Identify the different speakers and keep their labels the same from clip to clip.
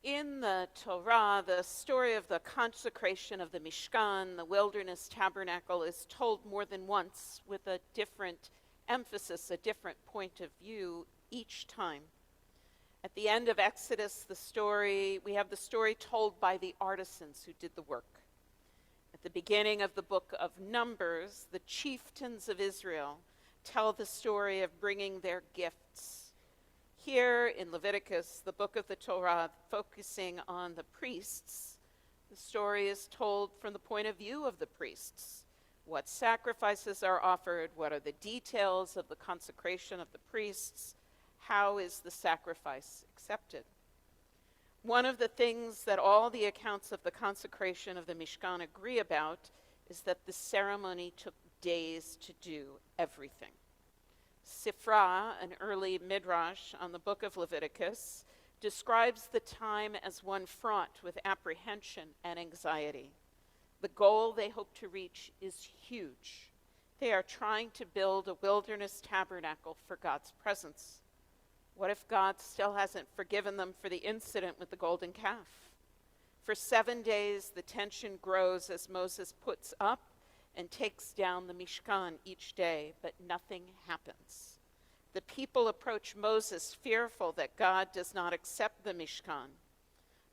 Speaker 1: In the Torah, the story of the consecration of the Mishkan, the wilderness tabernacle, is told more than once with a different emphasis, a different point of view each time. At the end of Exodus, we have the story told by the artisans who did the work. At the beginning of the book of Numbers, the chieftains of Israel tell the story of bringing their gifts. Here in Leviticus, the book of the Torah, focusing on the priests, the story is told from the point of view of the priests. What sacrifices are offered? What are the details of the consecration of the priests? How is the sacrifice accepted? One of the things that all the accounts of the consecration of the Mishkan agree about is that the ceremony took days to do everything. Sifra, an early midrash on the book of Leviticus, describes the time as one fraught with apprehension and anxiety. The goal they hope to reach is huge. They are trying to build a wilderness tabernacle for God's presence. What if God still hasn't forgiven them for the incident with the golden calf? For 7 days, the tension grows as Moses puts up and takes down the Mishkan each day, but nothing happens. The people approach Moses fearful that God does not accept the Mishkan.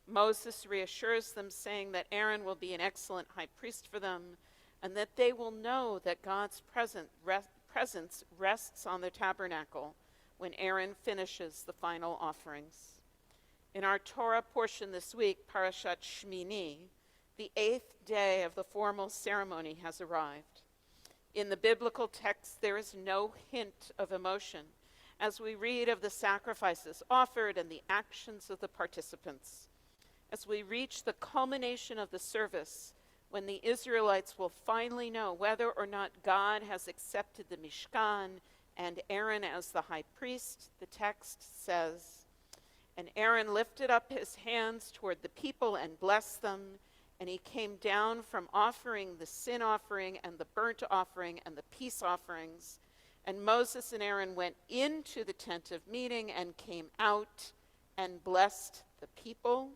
Speaker 1: Moses reassures them, saying that Aaron will be an excellent high priest for them, and that they will know that God's presence rests on the tabernacle when Aaron finishes the final offerings. In our Torah portion this week, Parashat Shmini, the 8th day of the formal ceremony has arrived. In the biblical text, there is no hint of emotion as we read of the sacrifices offered and the actions of the participants. As we reach the culmination of the service, when the Israelites will finally know whether or not God has accepted the Mishkan and Aaron as the high priest, the text says, "And Aaron lifted up his hands toward the people and blessed them, and he came down from offering the sin offering and the burnt offering and the peace offerings. And Moses and Aaron went into the tent of meeting and came out and blessed the people.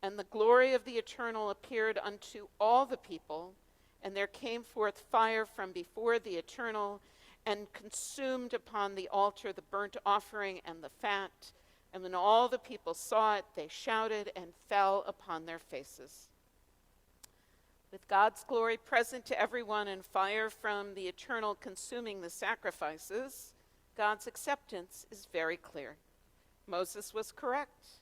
Speaker 1: And the glory of the Eternal appeared unto all the people, and there came forth fire from before the Eternal and consumed upon the altar the burnt offering and the fat. And when all the people saw it, they shouted and fell upon their faces." With God's glory present to everyone and fire from the Eternal consuming the sacrifices, God's acceptance is very clear. Moses was correct.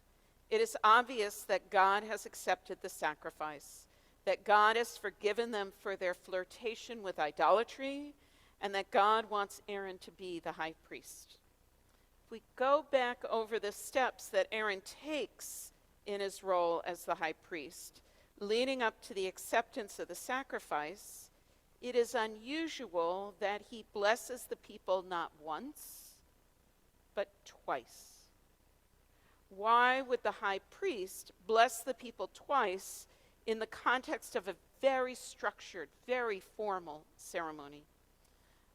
Speaker 1: It is obvious that God has accepted the sacrifice, that God has forgiven them for their flirtation with idolatry, and that God wants Aaron to be the high priest. If we go back over the steps that Aaron takes in his role as the high priest, leading up to the acceptance of the sacrifice, it is unusual that he blesses the people not once, but twice. Why would the high priest bless the people twice in the context of a very structured, very formal ceremony?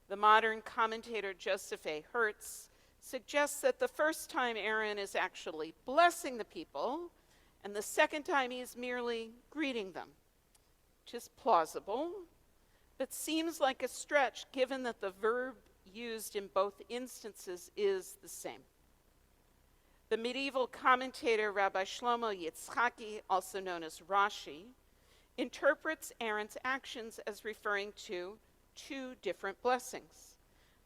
Speaker 1: The modern commentator Joseph A. Hertz suggests that the first time Aaron is actually blessing the people, and the second time he is merely greeting them, which is plausible, but seems like a stretch given that the verb used in both instances is the same. The medieval commentator Rabbi Shlomo Yitzchaki, also known as Rashi, interprets Aaron's actions as referring to two different blessings.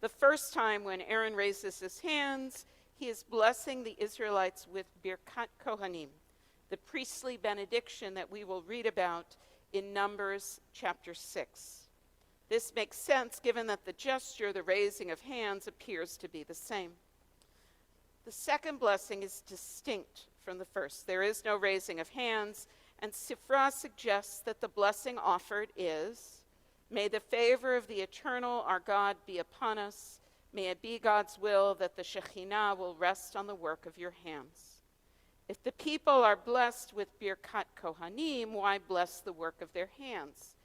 Speaker 1: The first time when Aaron raises his hands, he is blessing the Israelites with Birkat Kohanim, the priestly benediction that we will read about in Numbers chapter 6. This makes sense given that the gesture, the raising of hands, appears to be the same. The second blessing is distinct from the first. There is no raising of hands, and Sifra suggests that the blessing offered is, "May the favor of the Eternal, our God, be upon us. May it be God's will that the Shekhinah will rest on the work of your hands." If the people are blessed with Birkat Kohanim, why bless the work of their hands?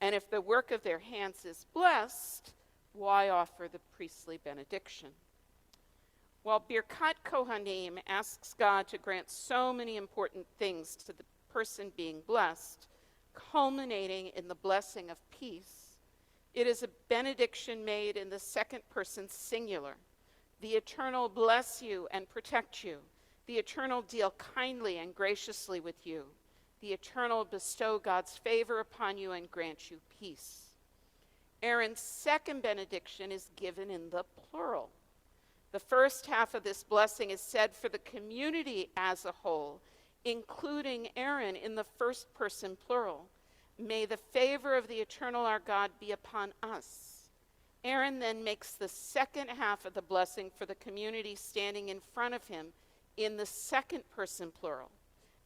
Speaker 1: And if the work of their hands is blessed, why offer the priestly benediction? While Birkat Kohanim asks God to grant so many important things to the person being blessed, culminating in the blessing of peace, it is a benediction made in the second person singular. The Eternal bless you and protect you. The Eternal deal kindly and graciously with you. The Eternal bestow God's favor upon you and grant you peace. Aaron's second benediction is given in the plural. The first half of this blessing is said for the community as a whole, including Aaron in the first person plural. May the favor of the Eternal our God be upon us. Aaron then makes the second half of the blessing for the community standing in front of him in the second person plural.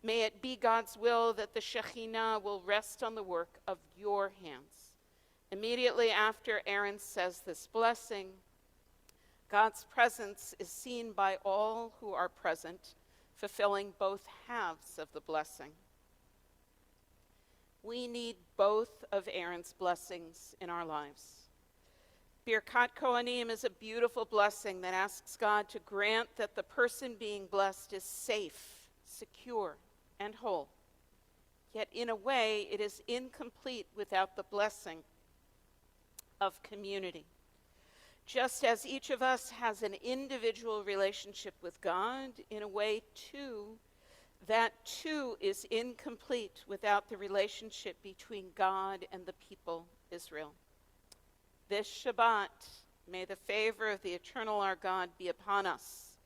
Speaker 1: May it be God's will that the Shekhinah will rest on the work of your hands. Immediately after Aaron says this blessing, God's presence is seen by all who are present, fulfilling both halves of the blessing. We need both of Aaron's blessings in our lives. Birkat Kohanim is a beautiful blessing that asks God to grant that the person being blessed is safe, secure, and whole. Yet in a way, it is incomplete without the blessing of community. Just as each of us has an individual relationship with God, in a way, too, that too is incomplete without the relationship between God and the people Israel. This Shabbat, may the favor of the Eternal our God be upon us,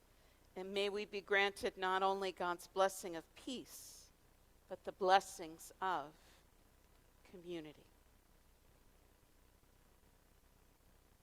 Speaker 1: and may we be granted not only God's blessing of peace, but the blessings of community.